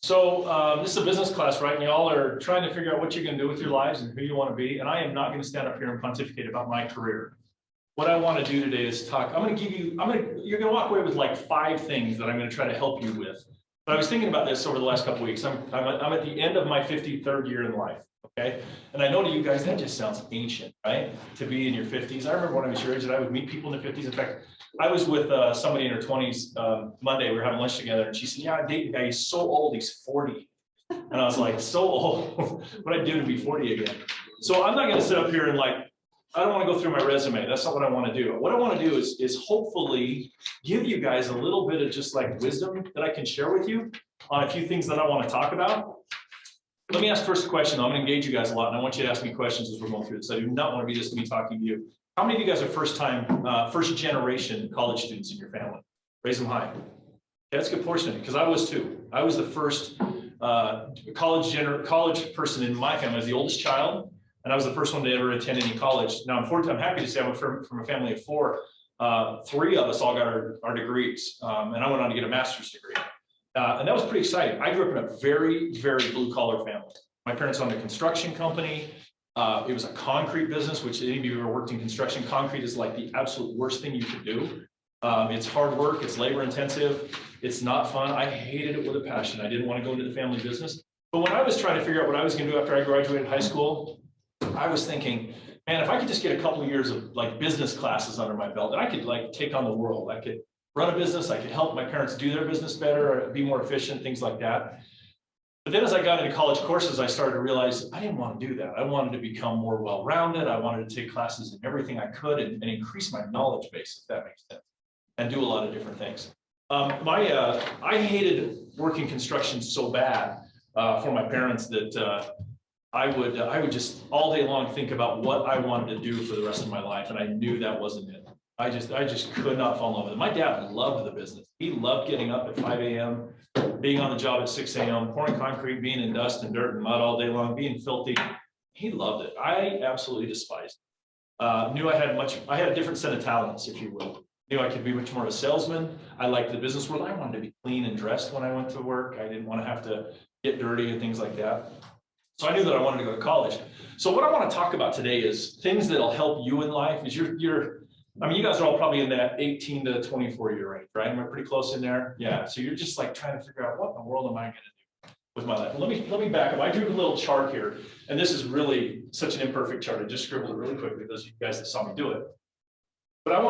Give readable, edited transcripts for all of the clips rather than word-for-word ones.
So this is a business class, right? And y'all are trying to figure out what you're going to do with your lives and who you want to be. And I am not going to stand up here and pontificate about my career. What I want to do today is talk. You're going to walk away with like 5 things that I'm going to try to help you with. But I was thinking about this over the last couple of weeks. I'm at the end of my 53rd year in life. Okay. And I know to you guys, that just sounds ancient, right? To be in your 50s. I remember when I was your age that I would meet people in their 50s. In fact, I was with somebody in her 20s Monday. We were having lunch together, and she said, "Yeah, I date a guy. He's so old. He's 40." And I was like, "So old? What I do to be 40 again?" So I'm not going to sit up here and I don't want to go through my resume. That's not what I want to do. What I want to do is hopefully give you guys a little bit of just like wisdom that I can share with you on a few things that I want to talk about. Let me ask first a question. I'm going to engage you guys a lot, and I want you to ask me questions as we're going through this. I do not want to be just me talking to you. How many of you guys are first generation college students in your family? Raise them high. Yeah, that's a good portion of it, because I was too. I was the first college person in my family. I was the oldest child, and I was the first one to ever attend any college. Now, unfortunately, I'm happy to say I'm from a family of 4. 3 of us all got our degrees, and I went on to get a master's degree. And that was pretty exciting. I grew up in a very, very blue-collar family. My parents owned a construction company. It was a concrete business, which any of you who ever worked in construction, concrete is like the absolute worst thing you could do. It's hard work. It's labor intensive. It's not fun. I hated it with a passion. I didn't want to go into the family business. But when I was trying to figure out what I was going to do after I graduated high school, I was thinking, man, if I could just get a couple of years of like business classes under my belt, and I could like take on the world. I could run a business. I could help my parents do their business better, or be more efficient, things like that. But then as I got into college courses, I started to realize I didn't want to do that. I wanted to become more well-rounded. I wanted to take classes in everything I could and increase my knowledge base, if that makes sense, and do a lot of different things. I hated working construction so bad for my parents that I would just all day long think about what I wanted to do for the rest of my life, and I knew that wasn't it. I just could not fall in love with it. My dad loved the business. He loved getting up at 5 a.m., being on the job at 6 a.m., pouring concrete, being in dust and dirt and mud all day long, being filthy. He loved it. I absolutely despised it. Knew I had a different set of talents, if you will. Knew I could be much more of a salesman. I liked the business world. I wanted to be clean and dressed when I went to work. I didn't want to have to get dirty and things like that. So I knew that I wanted to go to college. So what I want to talk about today is things that'll help you in life. Is I mean, you guys are all probably in that 18 to 24 year range, right? Am I pretty close in there? Yeah. So you're just like trying to figure out what in the world am I going to do with my life? Well, let me back up. I drew a little chart here, and this is really such an imperfect chart. I just scribbled it really quickly, those of you guys that saw me do it. But I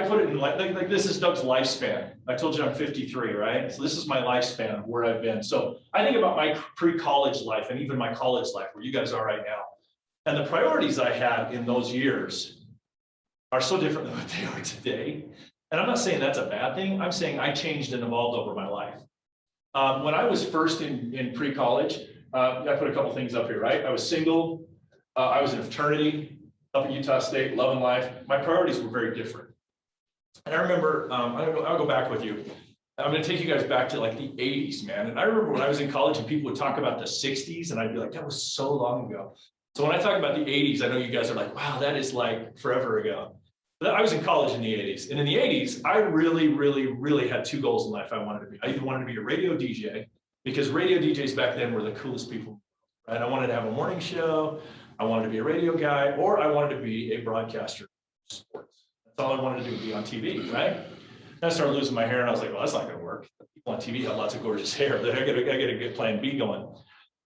put it in like this is Doug's lifespan. I told you I'm 53, right? So this is my lifespan of where I've been. So I think about my pre-college life and even my college life, where you guys are right now. And the priorities I had in those years are so different than what they are today. And I'm not saying that's a bad thing. I'm saying I changed and evolved over my life. When I was first in pre-college, I put a couple things up here, right? I was single. I was in a fraternity up at Utah State, loving life. My priorities were very different. And I remember, I'll go back with you. I'm going to take you guys back to like the 80s, man. And I remember when I was in college and people would talk about the 60s, and I'd be like, that was so long ago. So when I talk about the 80s, I know you guys are like, wow, that is like forever ago. But I was in college in the 80s. And in the 80s, I really, really, really had 2 goals in life I wanted to be. I either wanted to be a radio DJ, because radio DJs back then were the coolest people, right? I wanted to have a morning show. I wanted to be a radio guy, or I wanted to be a broadcaster of sports. That's all I wanted to do, be on TV, right? And I started losing my hair, and I was like, well, that's not going to work. People on TV have lots of gorgeous hair. I got to get plan B going.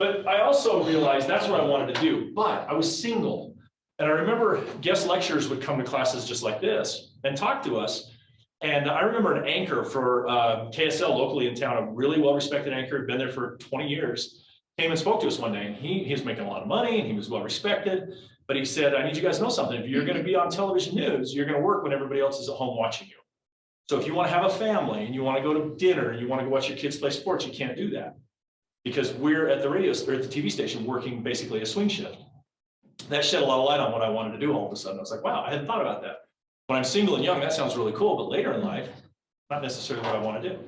But I also realized that's what I wanted to do. But I was single. And I remember guest lecturers would come to classes just like this and talk to us. And I remember an anchor for KSL locally in town, a really well-respected anchor, had been there for 20 years, came and spoke to us one day. And he was making a lot of money, and he was well-respected. But he said, I need you guys to know something. If you're going to be on television news, you're going to work when everybody else is at home watching you. So if you want to have a family and you want to go to dinner and you want to go watch your kids play sports, you can't do that, because we're at the radio or at the TV station working basically a swing shift. That shed a lot of light on what I wanted to do all of a sudden. I was like, wow, I hadn't thought about that. When I'm single and young, that sounds really cool, but later in life, not necessarily what I want to do.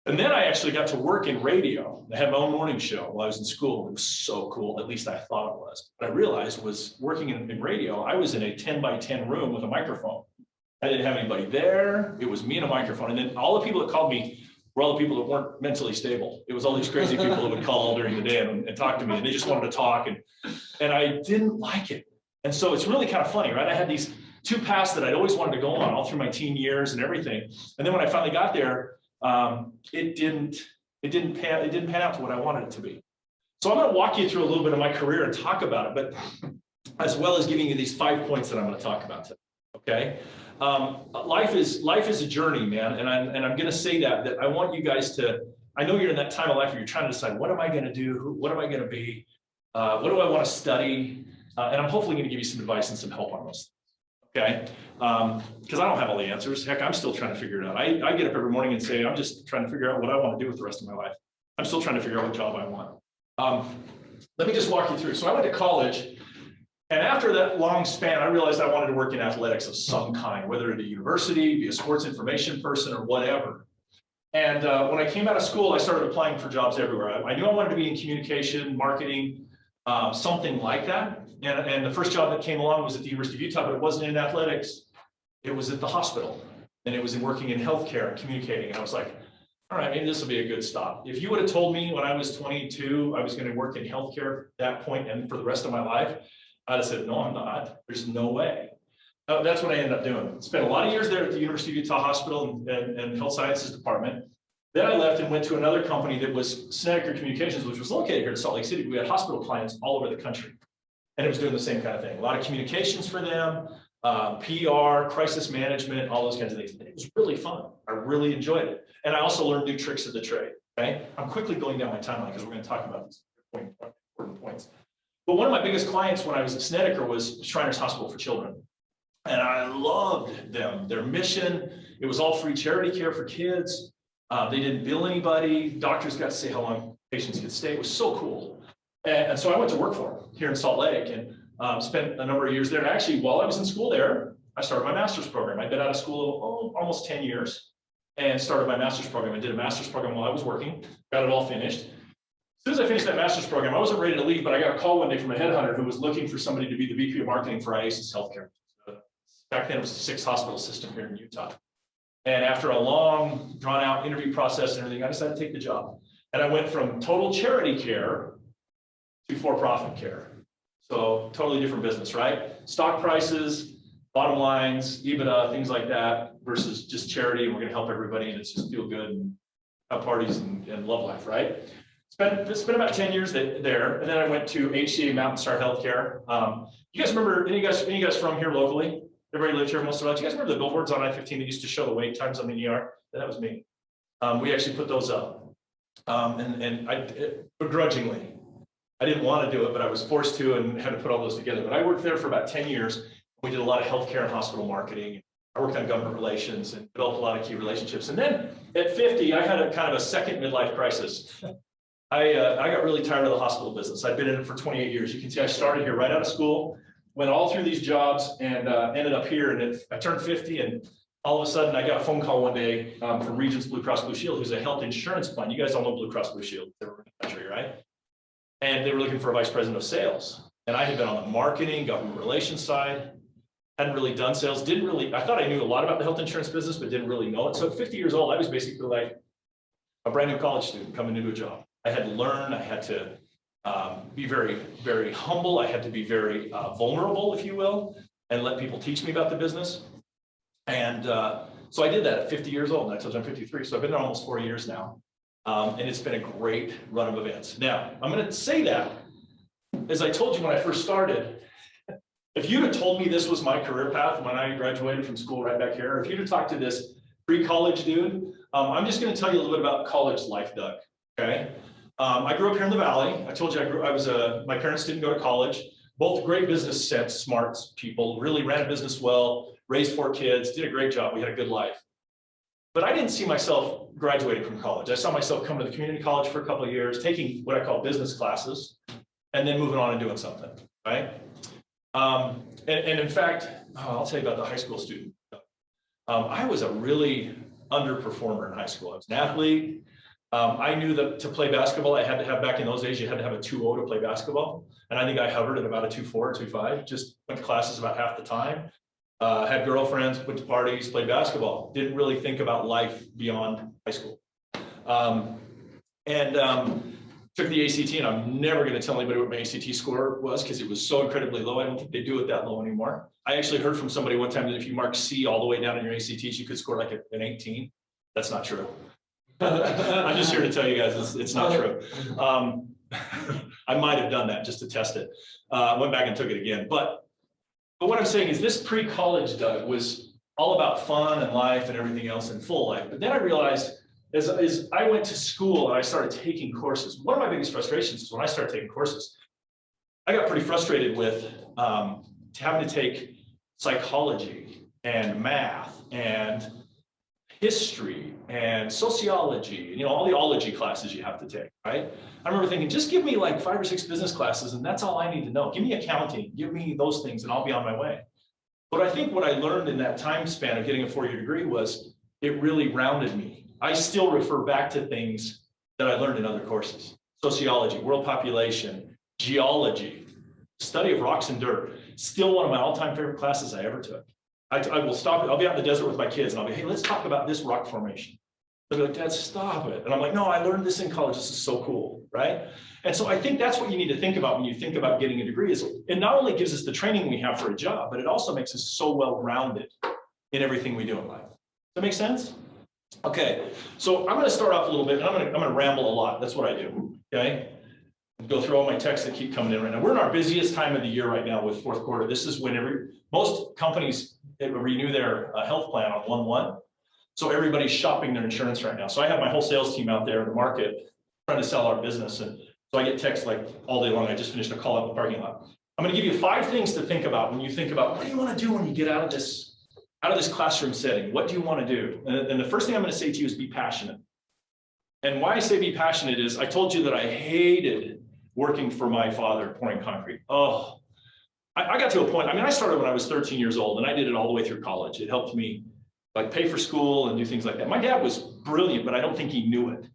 And then I actually got to work in radio. I had my own morning show while I was in school. It was so cool, at least I thought it was. What I realized was working in radio, I was in a 10 by 10 room with a microphone. I didn't have anybody there. It was me and a microphone. And then all the people that called me were all the people that weren't mentally stable. It was all these crazy people that would call during the day and talk to me, and they just wanted to talk, and I didn't like it. And so it's really kind of funny, right? I had these two paths that I'd always wanted to go on all through my teen years and everything. And then when I finally got there, it didn't pan out to what I wanted it to be. So I'm going to walk you through a little bit of my career and talk about it, but as well as giving you these 5 points that I'm going to talk about today. Okay. Life is a journey, man. And I'm going to say that I want you guys to, I know you're in that time of life where you're trying to decide, what am I going to do? What am I going to be? What do I want to study? And I'm hopefully going to give you some advice and some help on those. Okay. Because I don't have all the answers. Heck, I'm still trying to figure it out. I get up every morning and say, I'm just trying to figure out what I want to do with the rest of my life. I'm still trying to figure out what job I want. Let me just walk you through. So I went to college, and after that long span, I realized I wanted to work in athletics of some kind, whether at a university, be a sports information person, or whatever. And when I came out of school, I started applying for jobs everywhere. I knew I wanted to be in communication, marketing, something like that. And the first job that came along was at the University of Utah, but it wasn't in athletics. It was at the hospital, and it was in working in healthcare and communicating. And I was like, all right, maybe this will be a good stop. If you would have told me when I was 22, I was going to work in healthcare at that point and for the rest of my life, I'd have said, no, I'm not. There's no way. That's what I ended up doing. Spent a lot of years there at the University of Utah Hospital and Health Sciences Department. Then I left and went to another company that was Snedeker Communications, which was located here in Salt Lake City. We had hospital clients all over the country. And it was doing the same kind of thing. A lot of communications for them, PR, crisis management, all those kinds of things. And it was really fun. I really enjoyed it. And I also learned new tricks of the trade. Okay. I'm quickly going down my timeline because we're going to talk about these important points. But one of my biggest clients when I was at Snedeker was Shriners Hospital for Children. And I loved them. Their mission, it was all free charity care for kids. They didn't bill anybody. Doctors got to say how long patients could stay. It was so cool. And so I went to work for them here in Salt Lake and spent a number of years there. And actually, while I was in school there, I started my master's program. I'd been out of school almost 10 years and started my master's program. I did a master's program while I was working, got it all finished. As soon as I finished that master's program, I wasn't ready to leave, but I got a call one day from a headhunter who was looking for somebody to be the VP of marketing for IASIS Healthcare. Back then, it was a 6-hospital system here in Utah. And after a long, drawn-out interview process and everything, I decided to take the job. And I went from total charity care to for-profit care. So totally different business, right? Stock prices, bottom lines, EBITDA, things like that, versus just charity, and we're gonna help everybody, and it's just feel good and have parties and love life, right? Spent about 10 years there, and then I went to HCA Mountain Star Healthcare. You guys remember, any of you guys from here locally? Everybody lived here most of us. You guys remember the billboards on I-15 that used to show the wait times on the ER? That was me. We actually put those up, and I begrudgingly. I didn't want to do it, but I was forced to and had to put all those together. But I worked there for about 10 years. We did a lot of healthcare and hospital marketing. I worked on government relations and developed a lot of key relationships. And then at 50, I had a kind of a second midlife crisis. I got really tired of the hospital business. I'd been in it for 28 years. You can see I started here right out of school, went all through these jobs, and ended up here. And I turned 50, and all of a sudden I got a phone call one day from Regence BlueCross BlueShield, who's a health insurance plan. You guys all know BlueCross BlueShield. They're in the country, right? And they were looking for a vice president of sales. And I had been on the marketing, government relations side, hadn't really done sales, I thought I knew a lot about the health insurance business, but didn't really know it. So at 50 years old, I was basically like a brand new college student coming into a job. I had to learn, I had to be very, very humble. I had to be very vulnerable, if you will, and let people teach me about the business. And so I did that at 50 years old, and I told you I'm 53. So I've been there almost 4 years now. And it's been a great run of events. Now, I'm going to say that, as I told you when I first started, if you'd have told me this was my career path when I graduated from school right back here, if you'd have talked to this pre-college dude, I'm just going to tell you a little bit about college life, Doug. Okay. I grew up here in the Valley. I told you my parents didn't go to college, both great business sense, smart people, really ran a business well, raised 4 kids, did a great job. We had a good life. But I didn't see myself graduating from college. I saw myself coming to the community college for a couple of years, taking what I call business classes, and then moving on and doing something, right? And in fact, I'll tell you about the high school student. I was a really underperformer in high school. I was an athlete. I knew that to play basketball, I had to have, back in those days, you had to have a 2.0 to play basketball. And I think I hovered at about a 2.4 or 2.5, just went to classes about half the time. Had girlfriends, went to parties, played basketball. Didn't really think about life beyond high school. Took the ACT, and I'm never going to tell anybody what my ACT score was because it was so incredibly low. I don't think they do it that low anymore. I actually heard from somebody one time that if you mark C all the way down in your ACTs, you could score like an 18. That's not true. I'm just here to tell you guys it's not true. I might have done that just to test it. Went back and took it again. But what I'm saying is this pre-college, Doug, was all about fun and life and everything else and full life. But then I realized as I went to school and I started taking courses, one of my biggest frustrations is when I started taking courses, I got pretty frustrated with having to take psychology and math and history and sociology, you know, all the ology classes you have to take, right? I remember thinking, just give me like 5 or 6 business classes and that's all I need to know. Give me accounting, give me those things and I'll be on my way. But I think what I learned in that time span of getting a 4-year degree was it really rounded me. I still refer back to things that I learned in other courses. Sociology, world population, geology, study of rocks and dirt. Still one of my all-time favorite classes I ever took. I will stop it. I'll be out in the desert with my kids and I'll be, hey, let's talk about this rock formation. They'll be like, Dad, stop it. And I'm like, no, I learned this in college. This is so cool, right? And so I think that's what you need to think about when you think about getting a degree is it not only gives us the training we have for a job, but it also makes us so well-rounded in everything we do in life. Does that make sense? Okay, so I'm going to start off a little bit, and I'm going to ramble a lot. That's what I do. Okay, go through all my texts that keep coming in right now. We're in our busiest time of the year right now with fourth quarter. This is when most companies renew their health plan on 1/1. So everybody's shopping their insurance right now. So I have my whole sales team out there in the market trying to sell our business, and so I get texts like all day long. I just finished a call out in the parking lot. I'm going to give you 5 things to think about when you think about what do you want to do when you get out of this classroom setting. What do you want to do? And the first thing I'm going to say to you is be passionate. And why I say be passionate is I told you that I hated working for my father pouring concrete. Oh, I got to a point. I mean, I started when I was 13 years old and I did it all the way through college. It helped me like pay for school and do things like that. My dad was brilliant, but I don't think he knew it.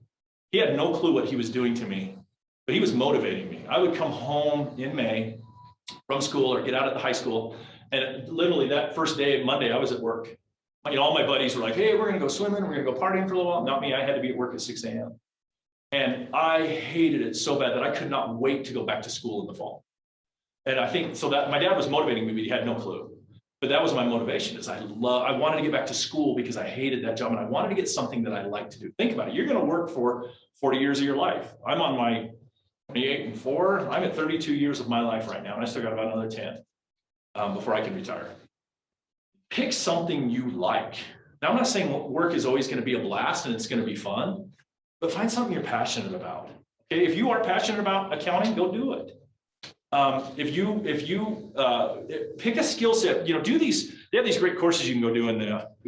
He had no clue what he was doing to me, but he was motivating me. I would come home in May from school or get out at the high school. And literally that first day, Monday, I was at work. You know, all my buddies were like, hey, we're going to go swimming. We're going to go partying for a little while. Not me. I had to be at work at 6 a.m. And I hated it so bad that I could not wait to go back to school in the fall. And I think so that my dad was motivating me, but he had no clue. But that was my motivation is I wanted to get back to school because I hated that job and I wanted to get something that I liked to do. Think about it. You're going to work for 40 years of your life. I'm on my 28 and 4. I'm at 32 years of my life right now. And I still got about another 10. Before I can retire. Pick something you like. Now, I'm not saying work is always going to be a blast and it's going to be fun, but find something you're passionate about. Okay, if you are passionate about accounting, go do it. If you pick a skill set, you know, do these. They have these great courses you can go do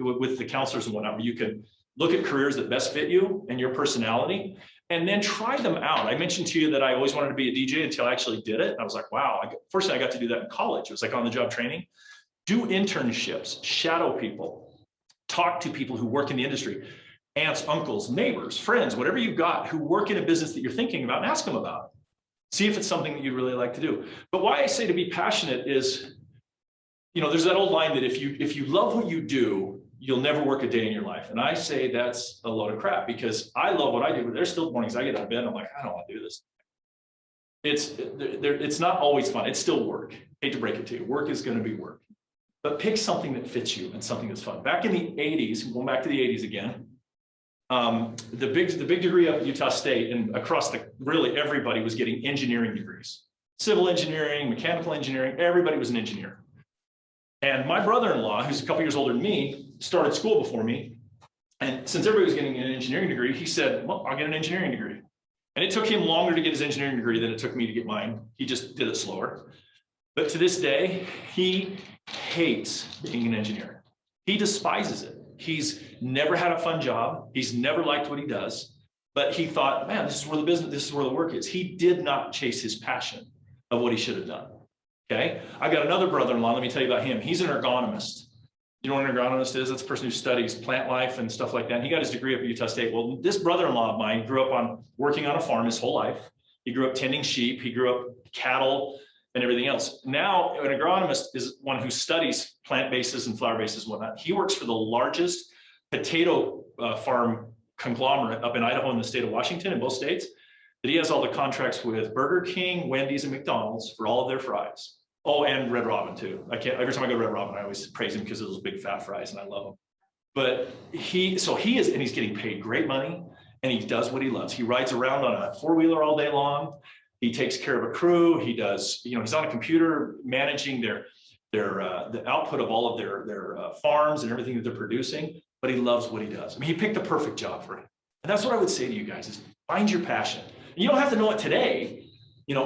with the counselors and whatnot, where you can look at careers that best fit you and your personality. And then try them out. I mentioned to you that I always wanted to be a DJ until I actually did it. I was like, wow, first thing I got to do that in college. It was like on the job training. Do internships, shadow people, talk to people who work in the industry, aunts, uncles, neighbors, friends, whatever you've got who work in a business that you're thinking about and ask them about it. See if it's something that you'd really like to do. But why I say to be passionate is, you know, there's that old line that if you love what you do, you'll never work a day in your life. And I say that's a load of crap because I love what I do, but there's still mornings I get out of bed and I'm like, I don't want to do this. It's not always fun. It's still work. Hate to break it to you. Work is going to be work. But pick something that fits you and something that's fun. Back in the 80s, going back to the 80s again, the big degree up at Utah State and across really everybody was getting engineering degrees. Civil engineering, mechanical engineering, everybody was an engineer. And my brother-in-law, who's a couple years older than me, started school before me. And since everybody was getting an engineering degree, he said, well, I'll get an engineering degree. And it took him longer to get his engineering degree than it took me to get mine. He just did it slower. But to this day, he hates being an engineer. He despises it. He's never had a fun job. He's never liked what he does. But he thought, man, this is where the work is. He did not chase his passion of what he should have done. Okay, I got another brother-in-law. Let me tell you about him. He's an ergonomist. You know what an ergonomist is? That's a person who studies plant life and stuff like that. And he got his degree up at Utah State. Well, this brother-in-law of mine grew up working on a farm his whole life. He grew up tending sheep. He grew up cattle and everything else. Now, an agronomist is one who studies plant bases and flower bases and whatnot. He works for the largest potato farm conglomerate up in Idaho and the state of Washington, in both states, that he has all the contracts with Burger King, Wendy's, and McDonald's for all of their fries. Oh, and Red Robin too. Every time I go to Red Robin, I always praise him because of those big fat fries, and I love them. But he's getting paid great money, and he does what he loves. He rides around on a four-wheeler all day long. He takes care of a crew. He does, he's on a computer managing the output of all of their farms and everything that they're producing, but he loves what he does. I mean, he picked the perfect job for him. And that's what I would say to you guys is find your passion. And you don't have to know it today.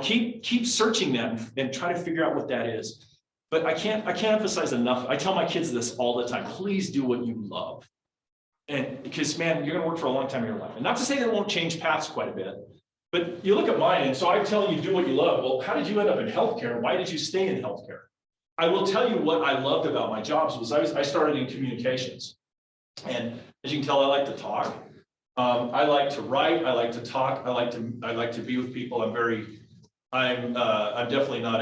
Keep searching that and try to figure out what that is. But I can't emphasize enough. I tell my kids this all the time. Please do what you love. And because, man, you're going to work for a long time in your life. And not to say that it won't change paths quite a bit, but you look at mine. And so I'm telling you, do what you love. Well, how did you end up in healthcare? Why did you stay in healthcare? I will tell you what I loved about my jobs was I started in communications. And as you can tell, I like to talk. I like to write. I like to talk. I like to be with people. I'm definitely not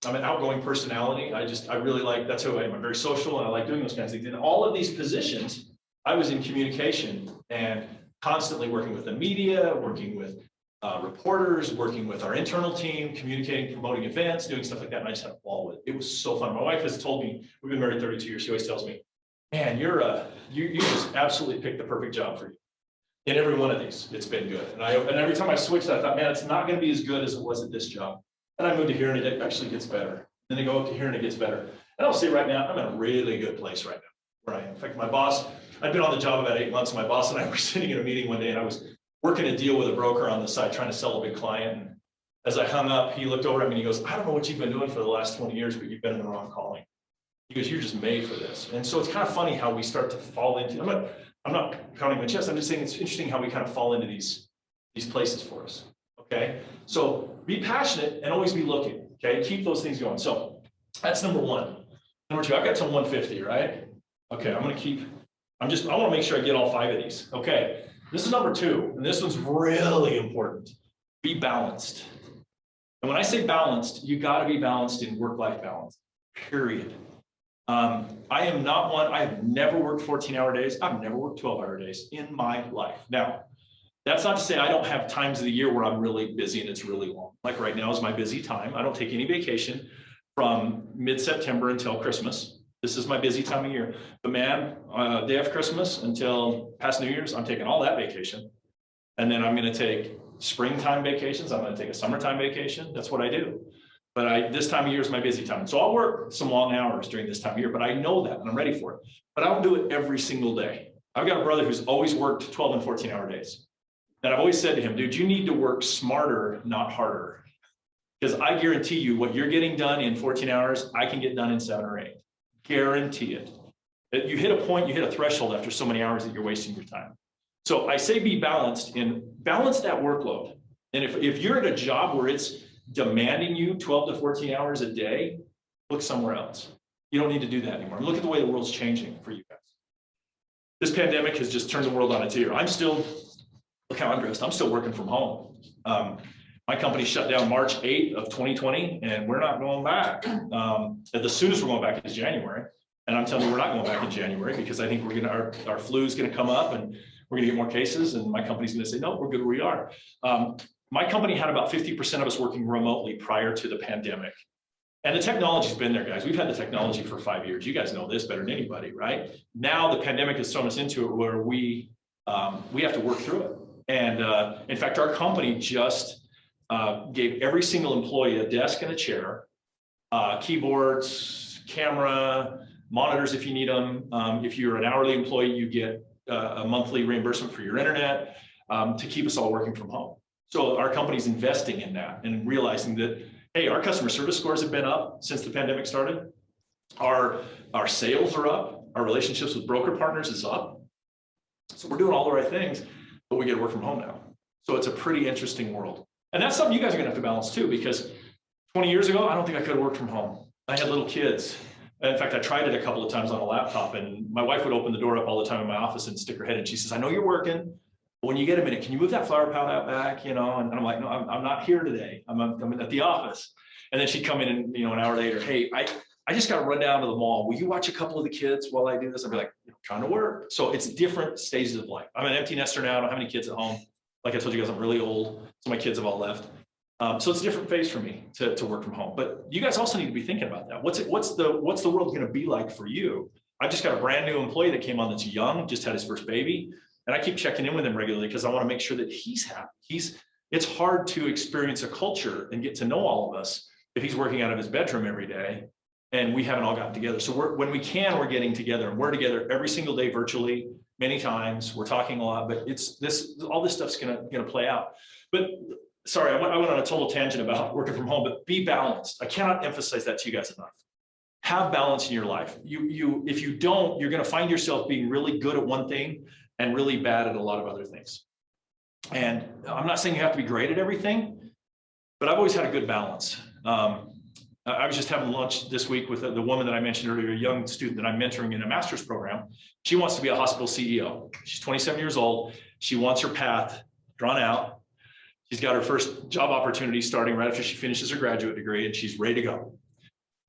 I'm an outgoing personality. I really like, that's who I am. I'm very social, and I like doing those kinds of things. In all of these positions, I was in communication and constantly working with the media, working with reporters, working with our internal team, communicating, promoting events, doing stuff like that. And I just had a ball with it. It was so fun. My wife has told me, we've been married 32 years. She always tells me, man, you just absolutely picked the perfect job for you. In every one of these, it's been good. And every time I switched, I thought, man, it's not going to be as good as it was at this job. And I moved to here, and it actually gets better. Then I go up to here, and it gets better. And I'll say right now, I'm in a really good place right now. Where I am. In fact, my boss, I'd been on the job about 8 months. My boss and I were sitting in a meeting one day, and I was working a deal with a broker on the side, trying to sell a big client. And as I hung up, he looked over at me and he goes, I don't know what you've been doing for the last 20 years, but you've been in the wrong calling. He goes, you're just made for this. And so it's kind of funny how we start to fall into, I'm not counting my chest. I'm just saying it's interesting how we kind of fall into these places for us. Okay. So be passionate and always be looking. Okay. Keep those things going. So that's number one. Number two, I've got some 150, right? Okay. I want to make sure I get all 5 of these. Okay. This is number 2. And this one's really important. Be balanced. And when I say balanced, you got to be balanced in work-life balance, period. I am not one, I have never worked 14-hour days. I've never worked 12-hour days in my life. Now, that's not to say I don't have times of the year where I'm really busy and it's really long. Like right now is my busy time. I don't take any vacation from mid-September until Christmas. This is my busy time of year. But man, day of Christmas until past New Year's, I'm taking all that vacation. And then I'm going to take springtime vacations. I'm going to take a summertime vacation. That's what I do. But this time of year is my busy time. So I'll work some long hours during this time of year, but I know that and I'm ready for it. But I don't do it every single day. I've got a brother who's always worked 12 and 14-hour days. And I've always said to him, dude, you need to work smarter, not harder. Because I guarantee you what you're getting done in 14 hours, I can get done in 7 or 8. Guarantee it. You hit a point, you hit a threshold after so many hours that you're wasting your time. So I say be balanced and balance that workload. And if you're at a job where it's demanding you 12 to 14 hours a day, look somewhere else. You don't need to do that anymore. Look at the way the world's changing for you guys. This pandemic has just turned the world on its ear. Look how I'm dressed. I'm still working from home. My company shut down March 8th of 2020, and we're not going back. The soonest we're going back is January. And I'm telling you, we're not going back in January because I think our flu is going to come up and we're going to get more cases. And my company's going to say, no, we're good where we are. My company had about 50% of us working remotely prior to the pandemic. And the technology's been there, guys. We've had the technology for 5 years. You guys know this better than anybody, right? Now the pandemic has thrown us into it where we have to work through it. And in fact, our company just gave every single employee a desk and a chair, keyboards, camera, monitors if you need them. If you're an hourly employee, you get a monthly reimbursement for your internet to keep us all working from home. So our company's investing in that and realizing that, hey, our customer service scores have been up since the pandemic started. Our sales are up. Our relationships with broker partners is up. So we're doing all the right things, but we get to work from home now. So it's a pretty interesting world. And that's something you guys are gonna have to balance too, because 20 years ago, I don't think I could have worked from home. I had little kids. In fact, I tried it a couple of times on a laptop, and my wife would open the door up all the time in my office and stick her head in. She says, I know you're working, but when you get a minute, can you move that flower pot out back? And I'm like, no, I'm not here today. I'm at the office. And then she'd come in and, an hour later, hey, I just got to run down to the mall. Will you watch a couple of the kids while I do this? I'll be like, trying to work. So it's different stages of life. I'm an empty nester now. I don't have any kids at home. Like I told you guys, I'm really old. So my kids have all left. So it's a different phase for me to work from home. But you guys also need to be thinking about that. What's the world going to be like for you? I've just got a brand new employee that came on that's young, just had his first baby. And I keep checking in with him regularly because I want to make sure that he's happy. It's hard to experience a culture and get to know all of us if he's working out of his bedroom every day and we haven't all gotten together. So when we can, we're getting together, and we're together every single day virtually, many times. We're talking a lot, but all this stuff's gonna play out. But sorry, I went on a total tangent about working from home, but be balanced. I cannot emphasize that to you guys enough. Have balance in your life. If you don't, you're gonna find yourself being really good at one thing and really bad at a lot of other things. And I'm not saying you have to be great at everything, but I've always had a good balance. I was just having lunch this week with the woman that I mentioned earlier, a young student that I'm mentoring in a master's program. She wants to be a hospital CEO. She's 27 years old. She wants her path drawn out. She's got her first job opportunity starting right after she finishes her graduate degree, and she's ready to go.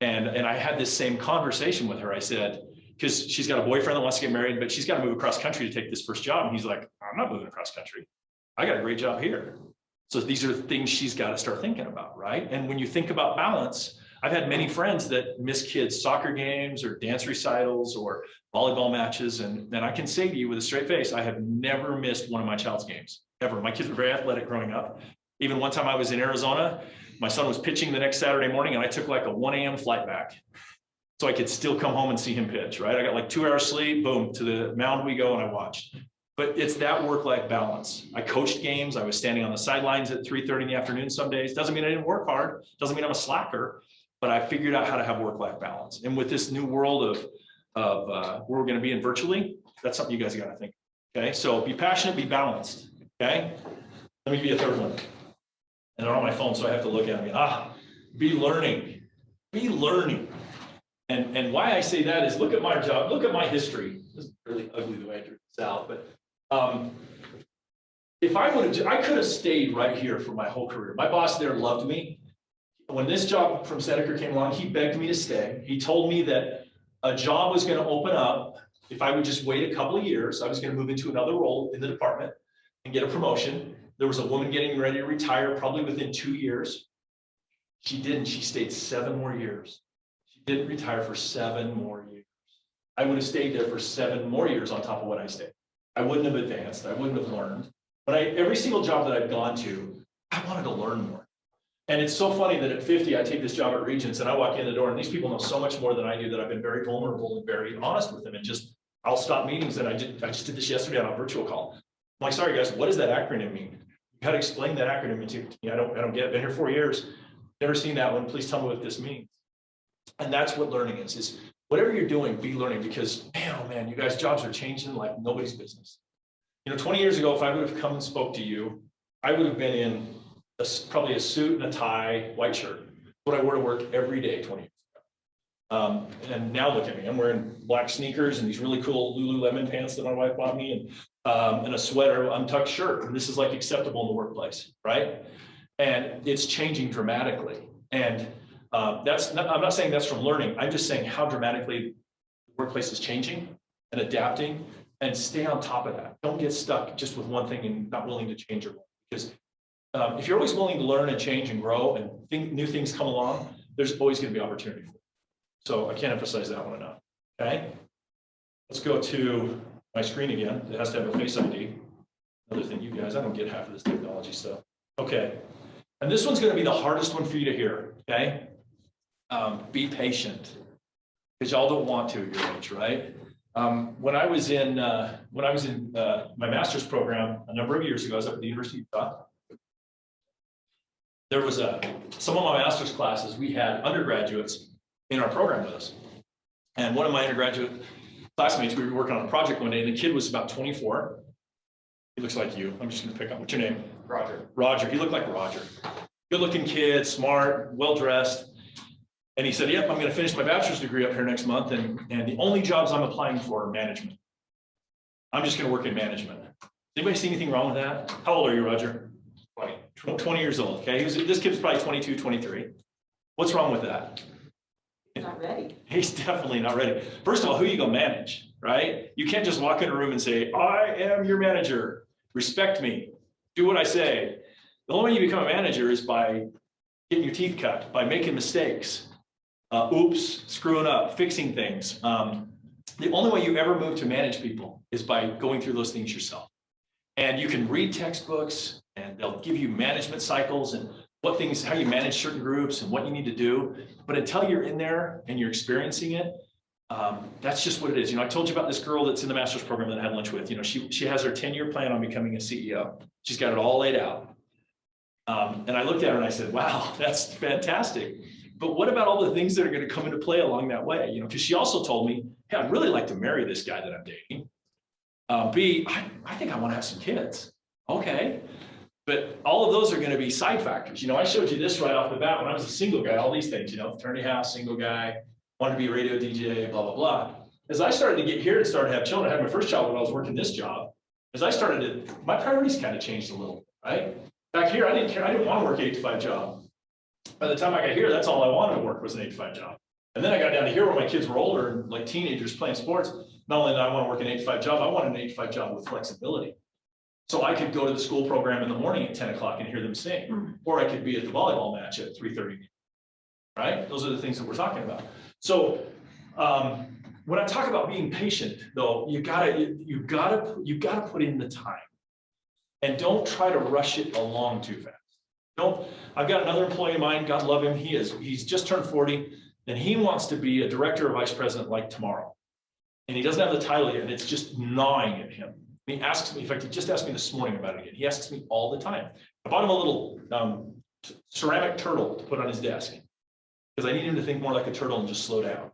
And I had this same conversation with her. I said, because she's got a boyfriend that wants to get married, but she's got to move across country to take this first job. And he's like, I'm not moving across country. I got a great job here. So these are the things she's got to start thinking about, right? And when you think about balance, I've had many friends that miss kids' soccer games or dance recitals or volleyball matches. And I can say to you with a straight face, I have never missed one of my child's games, ever. My kids were very athletic growing up. Even one time I was in Arizona, my son was pitching the next Saturday morning, and I took like a 1 a.m. flight back so I could still come home and see him pitch, right? I got like 2 hours sleep, boom, to the mound we go, and I watched. But it's that work-life balance. I coached games. I was standing on the sidelines at 3:30 in the afternoon some days. Doesn't mean I didn't work hard. Doesn't mean I'm a slacker, but I figured out how to have work-life balance. And with this new world of where we're going to be in virtually, that's something you guys got to think. Okay, so be passionate, be balanced. Okay, let me be a third one. And they're on my phone, so I have to look at them. Be learning, be learning. And why I say that is, look at my job, look at my history. This is really ugly the way I drew this out, but if I could have stayed right here for my whole career. My boss there loved me. When this job from Seneca came along, he begged me to stay. He told me that a job was going to open up if I would just wait a couple of years. I was going to move into another role in the department and get a promotion. There was a woman getting ready to retire probably within 2 years. She didn't. She stayed 7 more years. She didn't retire for 7 more years. I would have stayed there for 7 more years on top of what I stayed. I wouldn't have advanced. I wouldn't have learned. But every single job that I've gone to, I wanted to learn more. And it's so funny that at 50, I take this job at Regence and I walk in the door and these people know so much more than I do that I've been very vulnerable and very honest with them. And I'll stop meetings, and I just did this yesterday on a virtual call. I'm like, sorry guys, what does that acronym mean? You got to explain that acronym to me. I don't get it. Been here 4 years. Never seen that one. Please tell me what this means. And that's what learning is whatever you're doing, be learning, because man, oh man, you guys, jobs are changing like nobody's business. 20 years ago, if I would have come and spoke to you, I would have been in probably a suit and a tie, white shirt. What I wore to work every day 20 years ago. And now look at me. I'm wearing black sneakers and these really cool Lululemon pants that my wife bought me, and a sweater, untucked shirt. And this is like acceptable in the workplace, right? And it's changing dramatically. And I'm not saying that's from learning. I'm just saying how dramatically the workplace is changing and adapting, and stay on top of that. Don't get stuck just with one thing and not willing to change your life. Because if you're always willing to learn and change and grow and new things come along, there's always going to be opportunity for you. So I can't emphasize that one enough. Okay. Let's go to my screen again. It has to have a Face ID. Another thing, you guys, I don't get half of this technology stuff. Okay. And this one's going to be the hardest one for you to hear. Okay. Be patient, because y'all don't want to at your age, right? When I was in my master's program a number of years ago, I was up at the University of Utah. There was some of my master's classes, we had undergraduates in our program with us. And one of my undergraduate classmates, we were working on a project one day, and the kid was about 24. He looks like you. I'm just going to pick up. What's your name? Roger. Roger. He looked like Roger. Good-looking kid, smart, well-dressed. And he said, yep, I'm going to finish my bachelor's degree up here next month, and the only jobs I'm applying for are management. I'm just going to work in management. Anybody see anything wrong with that? How old are you, Roger? 20 years old, okay? This kid's probably 22, 23. What's wrong with that? not ready. He's definitely not ready. First of all, who you gonna manage, right? You can't just walk in a room and say, I am your manager. Respect me. Do what I say. The only way you become a manager is by getting your teeth cut, by making mistakes. Oops, screwing up, fixing things. The only way you ever move to manage people is by going through those things yourself. And you can read textbooks and they'll give you management cycles and what things, how you manage certain groups and what you need to do. But until you're in there and you're experiencing it, that's just what it is. You know, I told you about this girl that's in the master's program that I had lunch with. You know, she has her 10-year plan on becoming a CEO. She's got it all laid out. And I looked at her and I said, wow, that's fantastic. But what about all the things that are going to come into play along that way? You know, because she also told me, hey, I'd really like to marry this guy that I'm dating. B, I think I want to have some kids. Okay. But all of those are going to be side factors. You know, I showed you this right off the bat when I was a single guy, all these things, you know, fraternity house, single guy, wanted to be a radio DJ, blah, blah, blah. As I started to get here and started to have children, I had my first child when I was working this job. As I started to, my priorities kind of changed a little, right? Back here, I didn't care. I didn't want to work 8 to 5 job. By the time I got here, that's all I wanted to work was an 8 to 5 job. And then I got down to here where my kids were older and like teenagers playing sports. Not only did I want to work an 8 to 5 job, I wanted an 8 to 5 job with flexibility. So I could go to the school program in the morning at 10 o'clock and hear them sing, or I could be at the volleyball match at 3:30, right? Those are the things that we're talking about. So when I talk about being patient, though, you gotta put in the time, and don't try to rush it along too fast. I've got another employee of mine, God love him. He's just turned 40, and he wants to be a director or vice president like tomorrow, and he doesn't have the title yet, and it's just gnawing at him. He asks me, in fact, he just asked me this morning about it again. He asks me all the time. I bought him a little ceramic turtle to put on his desk because I need him to think more like a turtle and just slow down.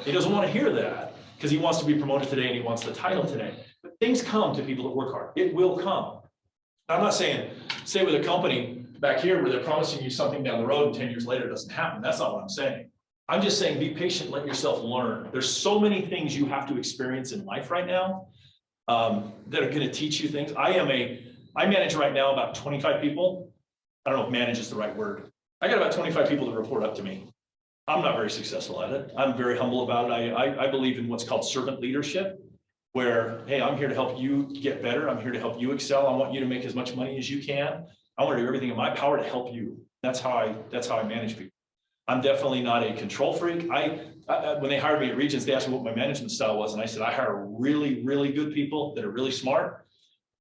He doesn't want to hear that because he wants to be promoted today and he wants the title today. But things come to people that work hard. It will come. I'm not saying, say with a company back here where they're promising you something down the road and 10 years later it doesn't happen. That's not what I'm saying. I'm just saying be patient, let yourself learn. There's so many things you have to experience in life right now that are going to teach you things. I manage right now about 25 people. I don't know if manage is the right word. I got about 25 people that report up to me. I'm not very successful at it. I'm very humble about it. I believe in what's called servant leadership, where, hey, I'm here to help you get better. I'm here to help you excel. I want you to make as much money as you can. I want to do everything in my power to help you. That's how I manage people. I'm definitely not a control freak. When they hired me at Regence, they asked me what my management style was. And I said, I hire really, really good people that are really smart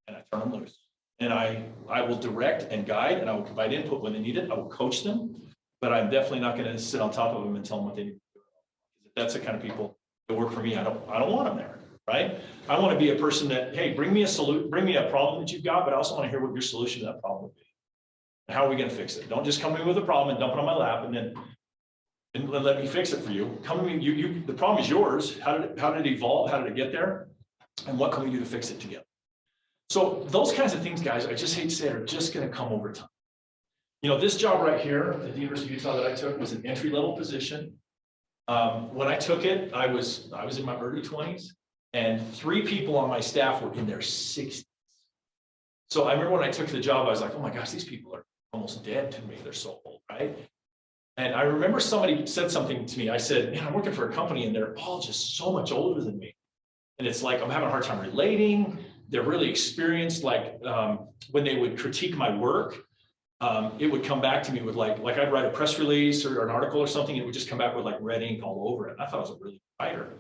and I turn them loose. And I will direct and guide and I will provide input when they need it. I will coach them, but I'm definitely not going to sit on top of them and tell them what they need to do. If that's the kind of people that work for me, I don't want them there, right? I want to be a person that, hey, bring me a problem that you've got, but I also want to hear what your solution to that problem would be. And how are we going to fix it? Don't just come to me with a problem and dump it on my lap and then let me fix it for you. Come to me, the problem is yours. How did it evolve? How did it get there? And what can we do to fix it together? So those kinds of things, guys, I just hate to say it, are just going to come over time. You know, this job right here at the University of Utah that I took was an entry-level position. When I took it, I was in my early 20s, and 3 people on my staff were in their 60s. So I remember when I took the job, I was like, oh my gosh, these people are almost dead to me. They're so old, right? And I remember somebody said something to me. I said, man, I'm working for a company and they're all just so much older than me. And it's like, I'm having a hard time relating. They're really experienced. Like when they would critique my work, it would come back to me with like I'd write a press release or an article or something. And it would just come back with like red ink all over it. And I thought I was a really good writer.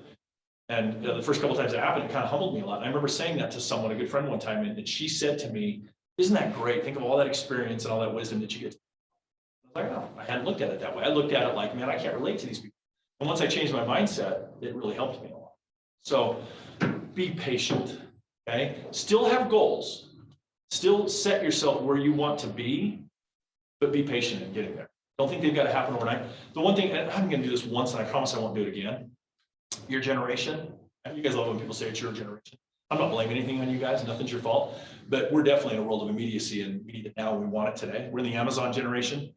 And the first couple of times it happened, it kind of humbled me a lot. And I remember saying that to someone, a good friend one time, and she said to me, isn't that great? Think of all that experience and all that wisdom that you get. I was like, oh, I hadn't looked at it that way. I looked at it like, man, I can't relate to these people. And once I changed my mindset, it really helped me a lot. So be patient, okay? Still have goals. Still set yourself where you want to be, but be patient in getting there. Don't think they've got to happen overnight. The one thing, and I'm going to do this once, and I promise I won't do it again. Your generation, you guys love when people say it's your generation. I'm not blaming anything on you guys. Nothing's your fault. But we're definitely in a world of immediacy, and we need it now. We want it today. We're in the Amazon generation.